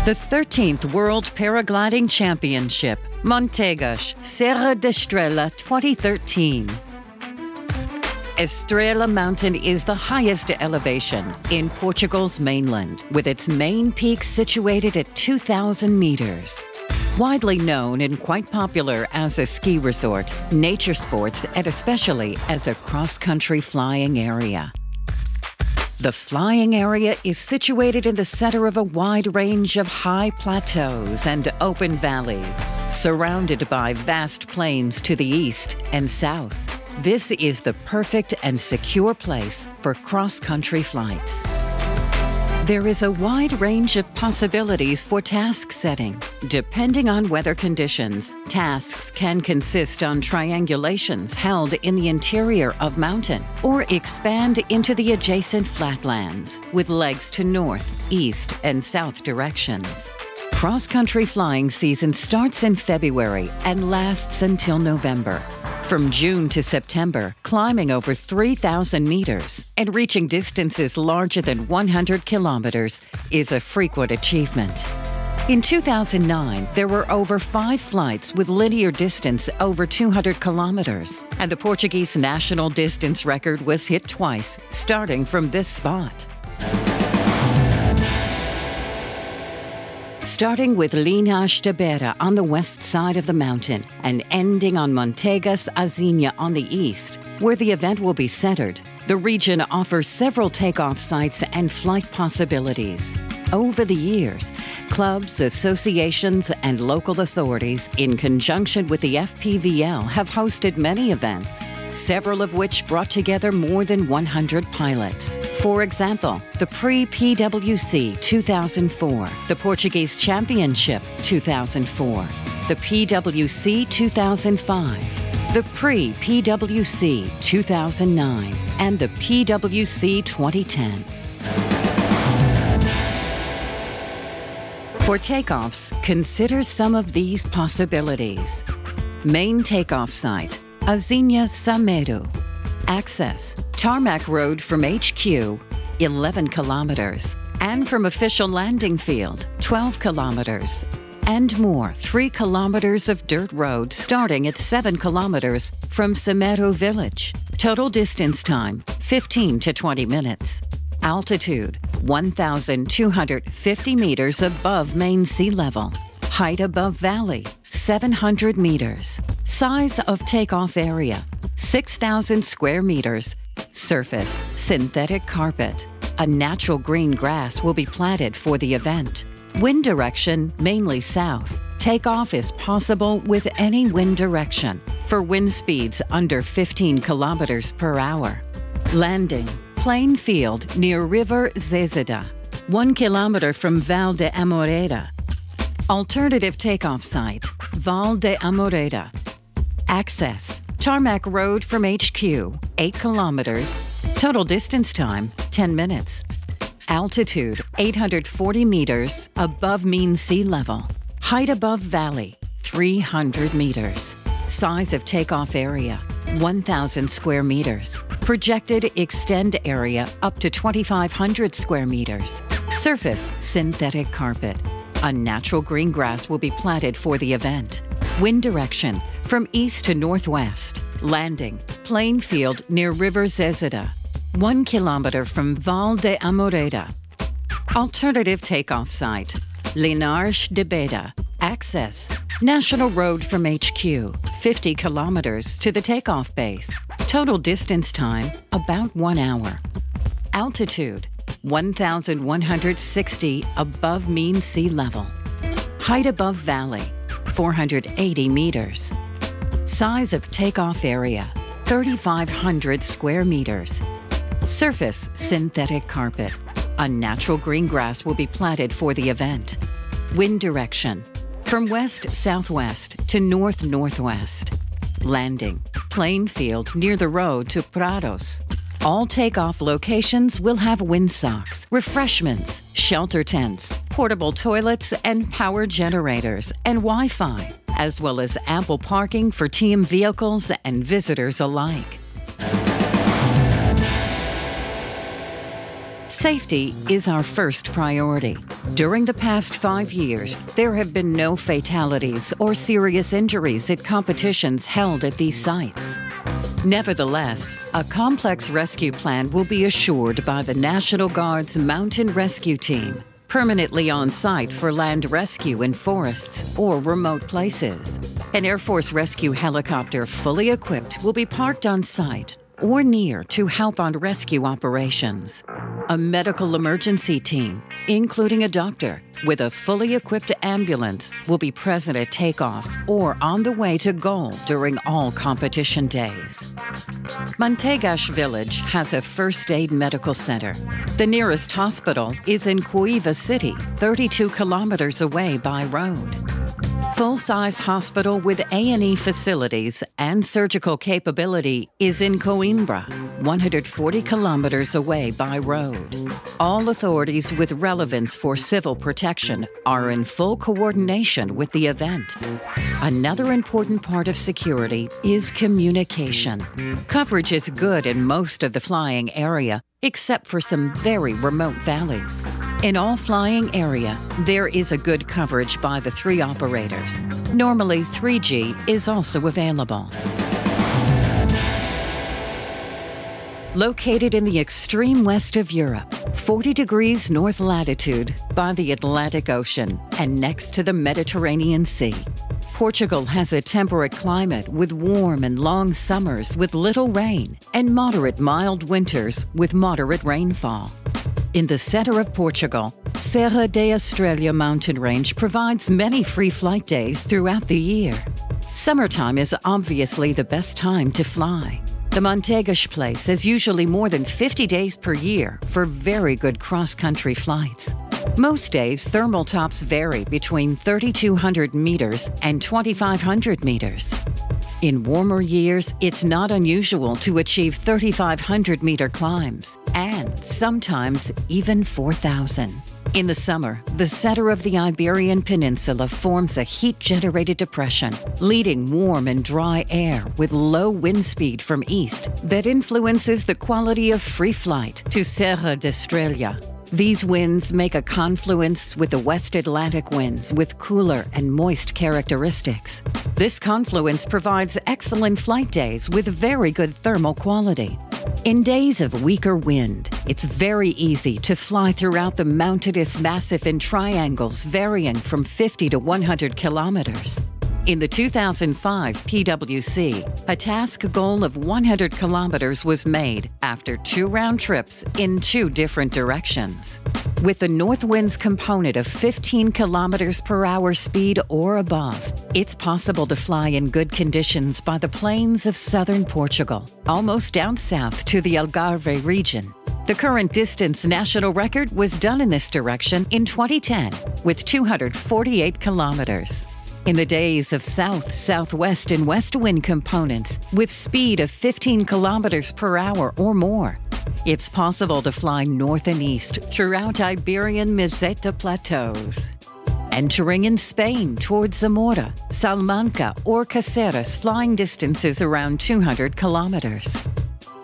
The 13th World Paragliding Championship, Montegas, Serra da Estrela 2013. Estrela Mountain is the highest elevation in Portugal's mainland, with its main peak situated at 2,000 meters. Widely known and quite popular as a ski resort, nature sports, and especially as a cross-country flying area. The flying area is situated in the center of a wide range of high plateaus and open valleys, surrounded by vast plains to the east and south. This is the perfect and secure place for cross-country flights. There is a wide range of possibilities for task setting. Depending on weather conditions, tasks can consist on triangulations held in the interior of mountain or expand into the adjacent flatlands with legs to north, east, and south directions. Cross-country flying season starts in February and lasts until November. From June to September, climbing over 3,000 meters and reaching distances larger than 100 kilometers is a frequent achievement. In 2009, there were over 5 flights with linear distance over 200 kilometers, and the Portuguese national distance record was hit twice, starting from this spot. Starting with Linhas de Beira on the west side of the mountain and ending on Montegas Azinha on the east, where the event will be centered, the region offers several takeoff sites and flight possibilities. Over the years, clubs, associations, and local authorities, in conjunction with the FPVL, have hosted many events, several of which brought together more than 100 pilots. For example, the Pre-PWC 2004, the Portuguese Championship 2004, the PWC 2005, the Pre-PWC 2009, and the PWC 2010. For takeoffs, consider some of these possibilities. Main takeoff site, Azinha Sameiro. Access, tarmac road from HQ, 11 kilometers, and from official landing field, 12 kilometers, and more 3 kilometers of dirt road starting at 7 kilometers from Sameiro village. Total distance time, 15 to 20 minutes. Altitude, 1,250 meters above main sea level. Height above valley, 700 meters. Size of takeoff area, 6,000 square meters. Surface, synthetic carpet. A natural green grass will be planted for the event. Wind direction, mainly south. Takeoff is possible with any wind direction for wind speeds under 15 kilometers per hour. Landing, plain field near River Zezeda, 1 kilometer from Val de Amoreira. Alternative takeoff site, Val de Amoreira. Access, tarmac road from HQ, 8 kilometers. Total distance time, 10 minutes. Altitude, 840 meters above mean sea level. Height above valley, 300 meters. Size of takeoff area, 1,000 square meters. Projected extend area up to 2,500 square meters. Surface, synthetic carpet. A natural green grass will be planted for the event. Wind direction, from east to northwest. Landing, plain field near River Zezeda, 1 kilometer from Val de Amoreira. Alternative takeoff site, Linhas de Beira. Access, national road from HQ, 50 kilometers to the takeoff base. Total distance time, about 1 hour. Altitude, 1,160 above mean sea level. Height above valley, 480 meters. Size of takeoff area, 3,500 square meters. Surface, synthetic carpet. A natural green grass will be planted for the event. Wind direction, from west-southwest to north-northwest. Landing, plain field near the road to Prados. All takeoff locations will have windsocks, refreshments, shelter tents, portable toilets, and power generators, and Wi-Fi, as well as ample parking for team vehicles and visitors alike. Safety is our first priority. During the past 5 years, there have been no fatalities or serious injuries at competitions held at these sites. Nevertheless, a complex rescue plan will be assured by the National Guard's Mountain Rescue Team, permanently on site for land rescue in forests or remote places. An Air Force rescue helicopter fully equipped will be parked on site or near to help on rescue operations. A medical emergency team, including a doctor, with a fully equipped ambulance, will be present at takeoff or on the way to goal during all competition days. Mantegas village has a first aid medical center. The nearest hospital is in Coiva City, 32 kilometers away by road. Full-size hospital with A&E facilities and surgical capability is in Coimbra, 140 kilometers away by road. All authorities with relevance for civil protection are in full coordination with the event. Another important part of security is communication. Coverage is good in most of the flying area, except for some very remote valleys. In all flying area, there is a good coverage by the 3 operators. Normally, 3G is also available. Located in the extreme west of Europe, 40 degrees north latitude by the Atlantic Ocean and next to the Mediterranean Sea, Portugal has a temperate climate with warm and long summers with little rain and moderate mild winters with moderate rainfall. In the center of Portugal, Serra da Estrela mountain range provides many free flight days throughout the year. Summertime is obviously the best time to fly. The Mantegas place has usually more than 50 days per year for very good cross-country flights. Most days, thermal tops vary between 3,200 meters and 2,500 meters. In warmer years, it's not unusual to achieve 3,500-meter climbs, and sometimes even 4,000. In the summer, the center of the Iberian Peninsula forms a heat-generated depression, leading warm and dry air with low wind speed from east that influences the quality of free flight to Serra da Estrela. These winds make a confluence with the West Atlantic winds with cooler and moist characteristics. This confluence provides excellent flight days with very good thermal quality. In days of weaker wind, it's very easy to fly throughout the mountainous massif in triangles varying from 50 to 100 kilometers. In the 2005 PWC, a task goal of 100 kilometers was made after 2 round trips in 2 different directions. With the north wind's component of 15 kilometers per hour speed or above, it's possible to fly in good conditions by the plains of southern Portugal, almost down south to the Algarve region. The current distance national record was done in this direction in 2010 with 248 kilometers. In the days of south, southwest, and west wind components with speed of 15 kilometers per hour or more, it's possible to fly north and east throughout Iberian Meseta plateaus. Entering in Spain towards Zamora, Salamanca, or Caceres, flying distances around 200 kilometers.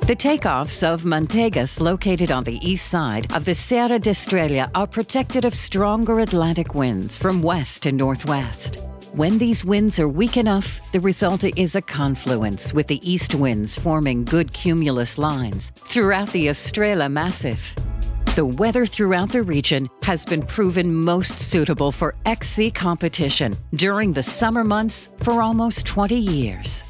The takeoffs of Mantegas, located on the east side of the Serra da Estrela, are protected of stronger Atlantic winds from west and northwest. When these winds are weak enough, the result is a confluence with the east winds forming good cumulus lines throughout the Estrela Massif. The weather throughout the region has been proven most suitable for XC competition during the summer months for almost 20 years.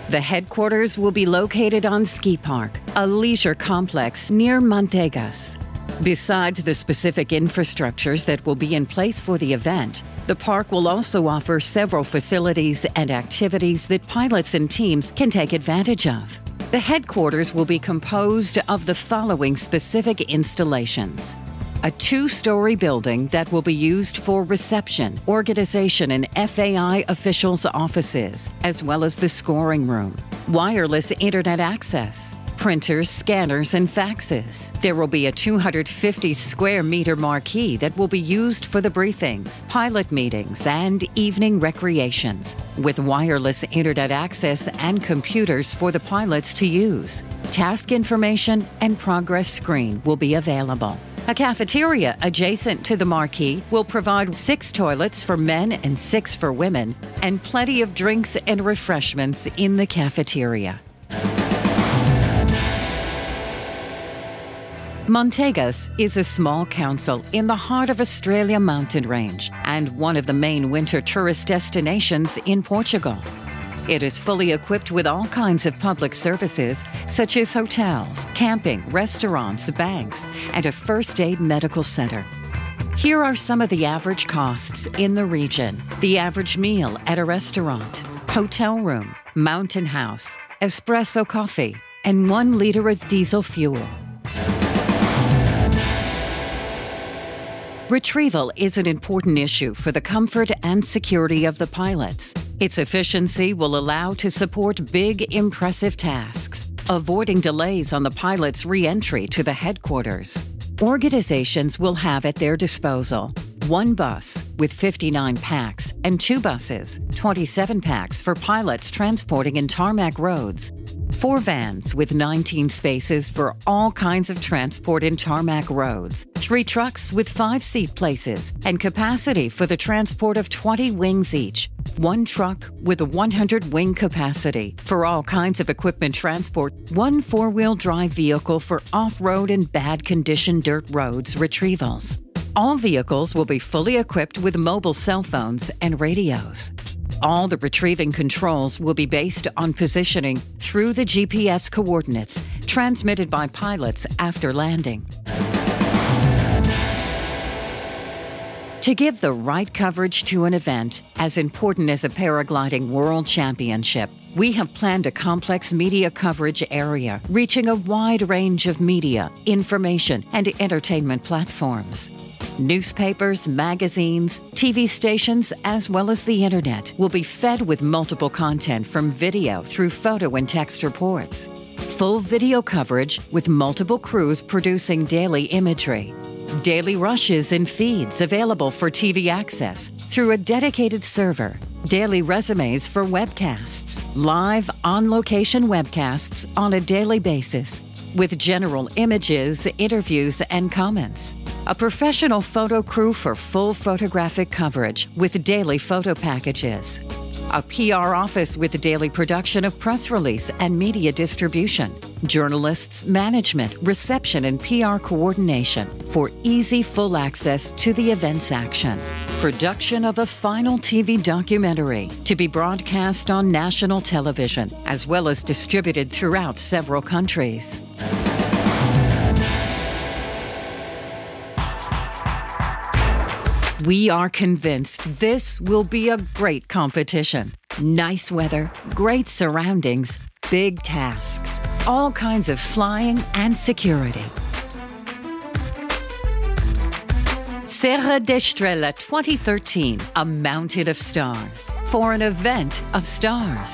The headquarters will be located on Ski Park, a leisure complex near Mantegas. Besides the specific infrastructures that will be in place for the event, the park will also offer several facilities and activities that pilots and teams can take advantage of. The headquarters will be composed of the following specific installations: a 2-story building that will be used for reception, organization, and FAI officials' offices, as well as the scoring room, wireless internet access, printers, scanners, and faxes. There will be a 250 square meter marquee that will be used for the briefings, pilot meetings, and evening recreations, with wireless internet access and computers for the pilots to use. Task information and progress screen will be available. A cafeteria adjacent to the marquee will provide 6 toilets for men and 6 for women, and plenty of drinks and refreshments in the cafeteria. Montegas is a small council in the heart of Australia mountain range and one of the main winter tourist destinations in Portugal. It is fully equipped with all kinds of public services such as hotels, camping, restaurants, banks, and a first aid medical center. Here are some of the average costs in the region. The average meal at a restaurant, hotel room, mountain house, espresso coffee, and 1 liter of diesel fuel. Retrieval is an important issue for the comfort and security of the pilots. Its efficiency will allow to support big, impressive tasks, avoiding delays on the pilot's re-entry to the headquarters. Organizations will have at their disposal 1 bus with 59 packs and 2 buses, 27 packs for pilots transporting in tarmac roads, 4 vans with 19 spaces for all kinds of transport in tarmac roads, 3 trucks with 5 seat places and capacity for the transport of 20 wings each, 1 truck with a 100 wing capacity for all kinds of equipment transport, 1 4-wheel drive vehicle for off-road and bad condition dirt roads retrievals. All vehicles will be fully equipped with mobile cell phones and radios. All the retrieving controls will be based on positioning through the GPS coordinates transmitted by pilots after landing. To give the right coverage to an event as important as a paragliding world championship, we have planned a complex media coverage area reaching a wide range of media, information, and entertainment platforms. Newspapers, magazines, TV stations, as well as the internet will be fed with multiple content from video through photo and text reports. Full video coverage with multiple crews producing daily imagery. Daily rushes and feeds available for TV access through a dedicated server. Daily resumes for webcasts. Live on-location webcasts on a daily basis with general images, interviews, and comments. A professional photo crew for full photographic coverage with daily photo packages. A PR office with daily production of press release and media distribution. Journalists, management, reception, and PR coordination for easy full access to the event's action. Production of a final TV documentary to be broadcast on national television, as well as distributed throughout several countries. We are convinced this will be a great competition. Nice weather, great surroundings, big tasks, all kinds of flying and security. Serra da Estrela 2013, a mountain of stars, for an event of stars.